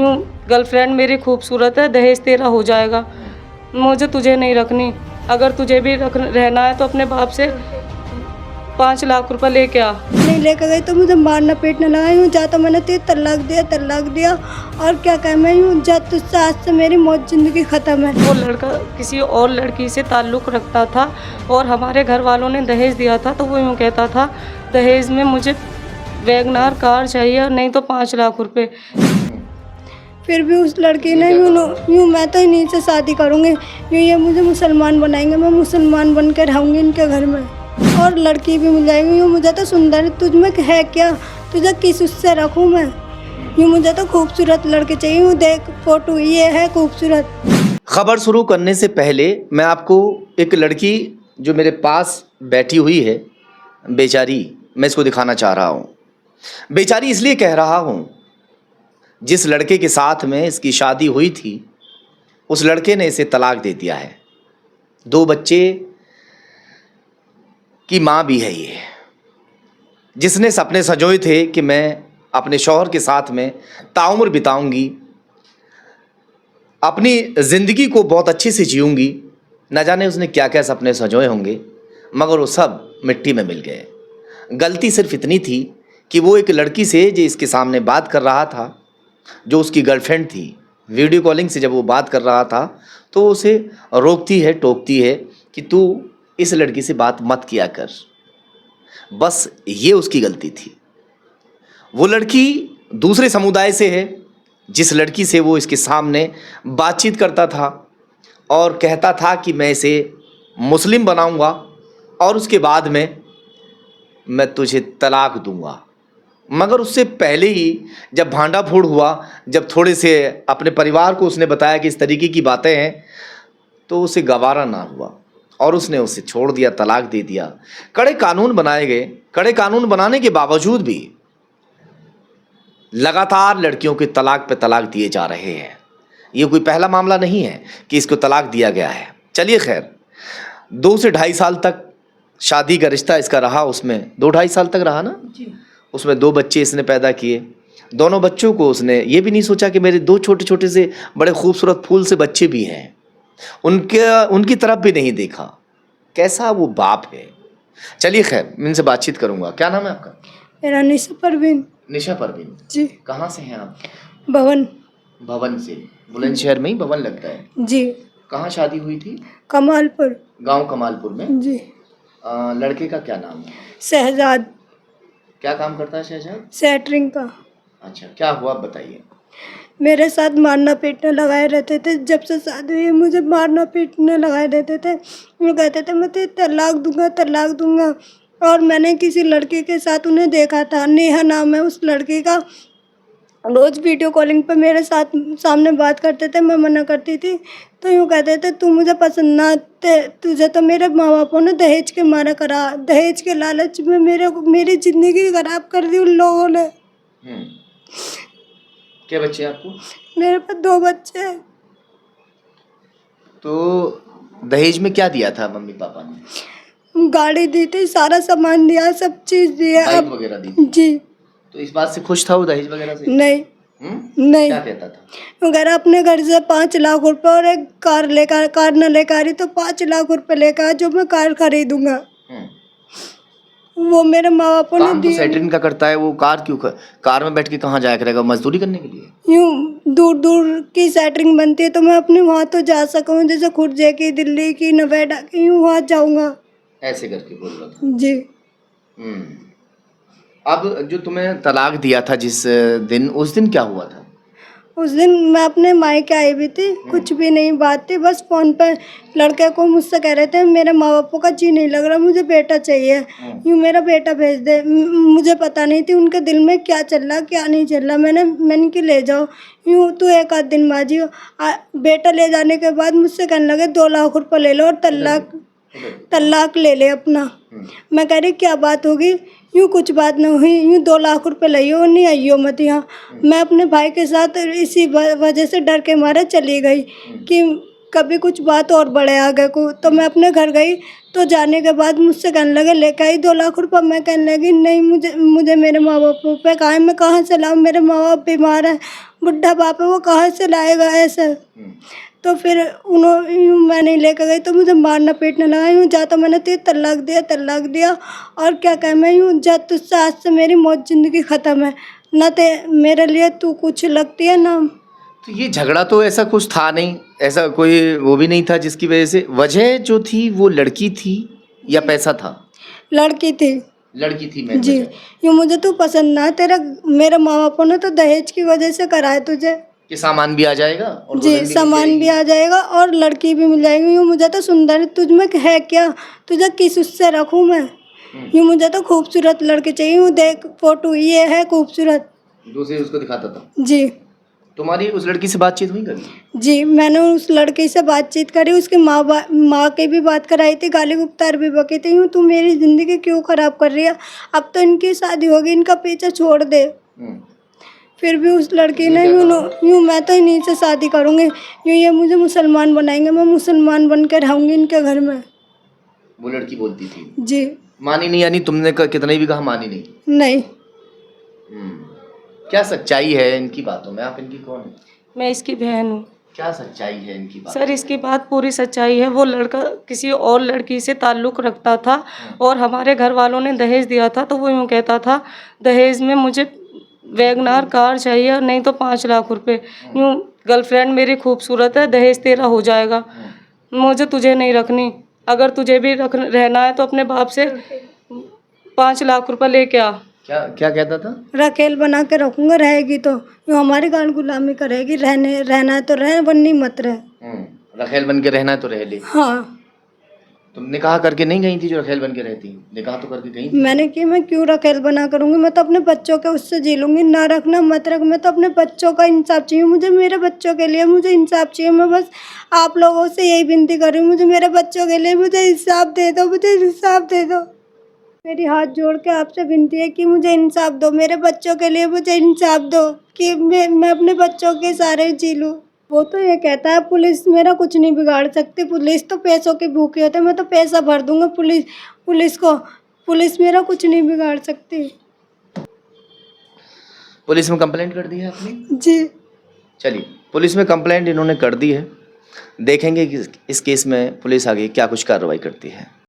Girlfriend मेरी खूबसूरत है, दहेज तेरा हो जाएगा, मुझे तुझे नहीं रखनी, अगर तुझे भी रहना है तो अपने बाप से 5 लाख रुपए लेके आ। नहीं लेकर गई तो मुझे मारना पीटने लगा यूँ, जा तो मैंने तेरे तलाक दिया और क्या कह मैं यूँ, जा तुझसे आज से मेरी मौत ज़िंदगी ख़त्म है। वो लड़का किसी और लड़की से ताल्लुक़ रखता था और हमारे घर वालों ने दहेज दिया था, तो वो यूँ कहता था दहेज में मुझे वैगनार कार चाहिए, नहीं तो 5 लाख रुपए। फिर भी उस लड़की ने यूँ मैं तो इन्हीं से शादी करूँगी, यूँ ये मुझे मुसलमान बनाएंगे, मैं मुसलमान बन के रहूँगी इनके घर में और लड़की भी मिल जाएगी। यूँ मुझे तो सुंदर तुझ में है क्या, तुझे किस उससे रखूँ मैं, यूँ मुझे तो खूबसूरत लड़के चाहिए। यूँ देख फोटो ये है खूबसूरत। खबर शुरू करने से पहले मैं आपको एक लड़की जो मेरे पास बैठी हुई है बेचारी, मैं इसको दिखाना चाह रहा हूँ। बेचारी इसलिए कह रहा हूँ, जिस लड़के के साथ में इसकी शादी हुई थी उस लड़के ने इसे तलाक दे दिया है। 2 बच्चे की माँ भी है ये, जिसने सपने सजोए थे कि मैं अपने शौहर के साथ में ताउम्र बिताऊंगी, अपनी ज़िंदगी को बहुत अच्छे से जीऊंगी। न जाने उसने क्या क्या सपने सजोए होंगे, मगर वो सब मिट्टी में मिल गए। गलती सिर्फ इतनी थी कि वो एक लड़की से जो इसके सामने बात कर रहा था, जो उसकी गर्लफ्रेंड थी, वीडियो कॉलिंग से जब वो बात कर रहा था तो उसे रोकती है, टोकती है कि तू इस लड़की से बात मत किया कर। बस ये उसकी गलती थी। वो लड़की दूसरे समुदाय से है, जिस लड़की से वो इसके सामने बातचीत करता था और कहता था कि मैं इसे मुस्लिम बनाऊंगा और उसके बाद में मैं तुझे तलाक दूंगा। मगर उससे पहले ही जब भांडा फोड़ हुआ, जब थोड़े से अपने परिवार को उसने बताया कि इस तरीके की बातें हैं, तो उसे गवारा ना हुआ और उसने उसे छोड़ दिया, तलाक दे दिया। कड़े कानून बनाए गए। कड़े कानून बनाने के बावजूद भी लगातार लड़कियों के तलाक पे तलाक दिए जा रहे हैं। ये कोई पहला मामला नहीं है कि इसको तलाक दिया गया है। चलिए खैर, 2 से 2.5 साल तक शादी का रिश्ता इसका रहा, उसमें 2-2.5 साल तक रहा ना जी। उसमें 2 बच्चे इसने पैदा किए। दोनों बच्चों को उसने ये भी नहीं सोचा कि मेरे 2 छोटे छोटे से बड़े खूबसूरत फूल से बच्चे भी हैं, उनकी तरफ भी नहीं देखा। कैसा वो बाप है। चलिए खैर, मैं इनसे बातचीत करूंगा। क्या नाम है आपका? मेरा निशा परवीन। निशा परवीन जी। कहाँ से हैं आप? भवन से। बुलंदशहर में ही भवन लगता है जी। कहाँ शादी हुई थी? कमालपुर। गांव कमालपुर में जी। लड़के का क्या नाम है? शहजाद। क्या काम करता है शहजाद? सेटरिंग का। अच्छा, क्या हुआ बताइए। मेरे साथ मारना पीटने लगाए रहते थे। जब से शादी हुई मुझे मारना पीटने लगाए रहते थे। वो कहते थे मैं तुझे तलाक दूंगा। और मैंने किसी लड़के के साथ उन्हें देखा था, नेहा नाम है उस लड़की का। रोज़ वीडियो कॉलिंग पे मेरे साथ सामने बात करते थे, मैं मना करती थी तो यूँ कहते थे तू मुझे पसंद ना, तुझे तो मेरे माँ बापों ने दहेज के मारा करा, दहेज के लालच में मेरी ज़िंदगी खराब कर दी उन लोगों ने। क्या बच्चे हैं आपको? मेरे पास 2 बच्चे हैं। तो दहेज में क्या दिया था मम्मी पापा ने? गाड़ी दी थी, सारा सामान दिया, सब चीज़ दिया। बाइक वगैरह दी थी? जी। तो इस बात से खुश था वो दहेज वगैरह से? नहीं। नहीं। क्या कहता था? वगैरह अपने घर से 5 लाख रुपए और एक कार न लेकर आ रही तो 5 लाख रुपए लेकर जो मैं कार खरीदूंगा। वो मेरे माँ बापों ने दिए। सेटरिंग का करता है वो, कार में बैठ के कहाँ जाया करेगा? मजदूरी करने के लिए? यूँ दूर दूर की सेटरिंग बनती है तो मैं अपने वहाँ तो जा सकूँ, जैसे खुर्जे की, दिल्ली की, नोएडा की, यूँ वहाँ जाऊँगा। ऐसे करके बोल रहा था जी। अब जो तुम्हें तलाक दिया था जिस दिन, उस दिन क्या हुआ था? उस दिन मैं अपने मायके आई भी थी, कुछ भी नहीं बात थी, बस फ़ोन पर लड़के को मुझसे कह रहे थे मेरे माँ बापों का जी नहीं लग रहा, मुझे बेटा चाहिए, यूँ मेरा बेटा भेज दे। मुझे पता नहीं थी उनके दिल में क्या चल रहा क्या नहीं चल रहा। मैंने कि ले जाओ, यूँ तू 1 आध दिन बाजी हो। बेटा ले जाने के बाद मुझसे कहने लगे 2 लाख रुपये ले लो और तलाक ले ले अपना। मैं कह रही क्या बात होगी? यूँ कुछ बात नहीं हुई, यूँ 2 लाख रुपए लियो नहीं आइयो मत यहाँ। मैं अपने भाई के साथ इसी वजह से डर के मारे चली गई कि कभी कुछ बात और बढ़े आगे को। तो मैं अपने घर गई तो जाने के बाद मुझसे कहने लगे लेके आई 2 लाख रुपए। मैं कहने लगी नहीं, मुझे मेरे माँ बाप पे कहा है, मैं कहाँ से लाऊं, मेरे माँ बाप बीमार है, बुढ़ा बाप है, वो कहाँ से लाएगा ऐसे। तो फिर मैं नहीं लेकर गई तो मुझे मारना पीटने लगा। यूँ जा तो मैंने तुझे तलाक दिया और क्या कह, मैं यूँ जा तुझसे आज से मेरी मौत ज़िंदगी ख़त्म है, ना ते मेरे लिए तू कुछ लगती है ना। तो ये झगड़ा तो ऐसा कुछ था नहीं, ऐसा कोई वो भी नहीं था जिसकी वजह जो थी वो लड़की थी या पैसा था? लड़की थी मैं जी। यूँ मुझे तू पसंद ना, तेरा मेरे माँ बापों ने तो दहेज की वजह से करा है तुझे कि सामान भी आ जाएगा और जी, सामान भी आ जाएगा और लड़की भी मिल जाएगी। यूँ मुझे तो सुंदर तुझ में है क्या, तुझे किस उससे रखूँ मैं। यूँ मुझे तो खूबसूरत लड़की चाहिए। यूँ देख फोटो ये है खूबसूरत। दूसरे उसको दिखाता था जी। तुम्हारी उस लड़की से बातचीत हुई कभी? जी, मैंने उस लड़की से बातचीत करी, उसकी माँ की भी बात कराई थी, गाली गुप्तार भी बकी थी। यूँ तू मेरी ज़िंदगी क्यों ख़राब कर रही है, अब तो इनकी शादी होगी, इनका पीछा छोड़ दे। फिर भी उस लड़की ने यूँ मैं तो इन्हीं से शादी करूँगी, यूँ ये मुझे मुसलमान बनाएंगे, मैं मुसलमान बन कर रहूँगी इनके घर में। वो लड़की बोलती थी जी। मानी नहीं, यानी तुमने कितना भी कहा मानी नहीं? नहीं। क्या सच्चाई है इनकी बातों में? आप इनकी कौन है? मैं इसकी बहन हूँ। क्या सच्चाई है इनकी बात? सर इसकी बात पूरी सच्चाई है। वो लड़का किसी और लड़की से ताल्लुक़ रखता था और हमारे घर वालों ने दहेज दिया था, तो वो यूँ कहता था दहेज में मुझे वैगनार कार चाहिए और नहीं तो 5 लाख रुपए। यूँ गर्लफ्रेंड मेरी खूबसूरत है, दहेज तेरा हो जाएगा, मुझे तुझे नहीं रखनी, अगर तुझे भी रहना है तो अपने बाप से 5 लाख रुपए लेके आ। क्या कहता था? रखेल बना के रखूँगा, रहेगी तो यूँ हमारी गाल गुलामी करेगी, रहना है तो रहे, वरनी मत रहे। रखेल बन के रहना है तो रह ले। हाँ। तुम निकाह करके नहीं गई थी जो रखेल बन के रहती? निकाह तो करके गई थी। मैंने कि मैं क्यों रखेल बना करूँगी, मैं तो अपने बच्चों के उससे जी लूँगी, ना रखना मत रख, मैं तो अपने बच्चों का इंसाफ चाहिए, मुझे मेरे बच्चों के लिए मुझे इंसाफ चाहिए। मैं बस आप लोगों से यही विनती कर रही हूँ, मुझे मेरे बच्चों के लिए मुझे इंसाफ दे दो, मुझे इंसाफ दे दो। मेरी हाथ जोड़ के आपसे विनती है कि मुझे इंसाफ दो, मेरे बच्चों के लिए मुझे इंसाफ दो कि मैं अपने बच्चों के सारे जी लूँ। वो तो ये कहता है पुलिस मेरा कुछ नहीं बिगाड़ सकती, पुलिस तो पैसों की भूखी होती है, मैं तो पैसा भर दूंगा पुलिस मेरा कुछ नहीं बिगाड़ सकती। पुलिस में कंप्लेंट कर दी है आपने? जी। चलिए, पुलिस में कंप्लेंट इन्होंने कर दी है, देखेंगे कि इस केस में पुलिस आगे क्या कुछ कार्रवाई करती है।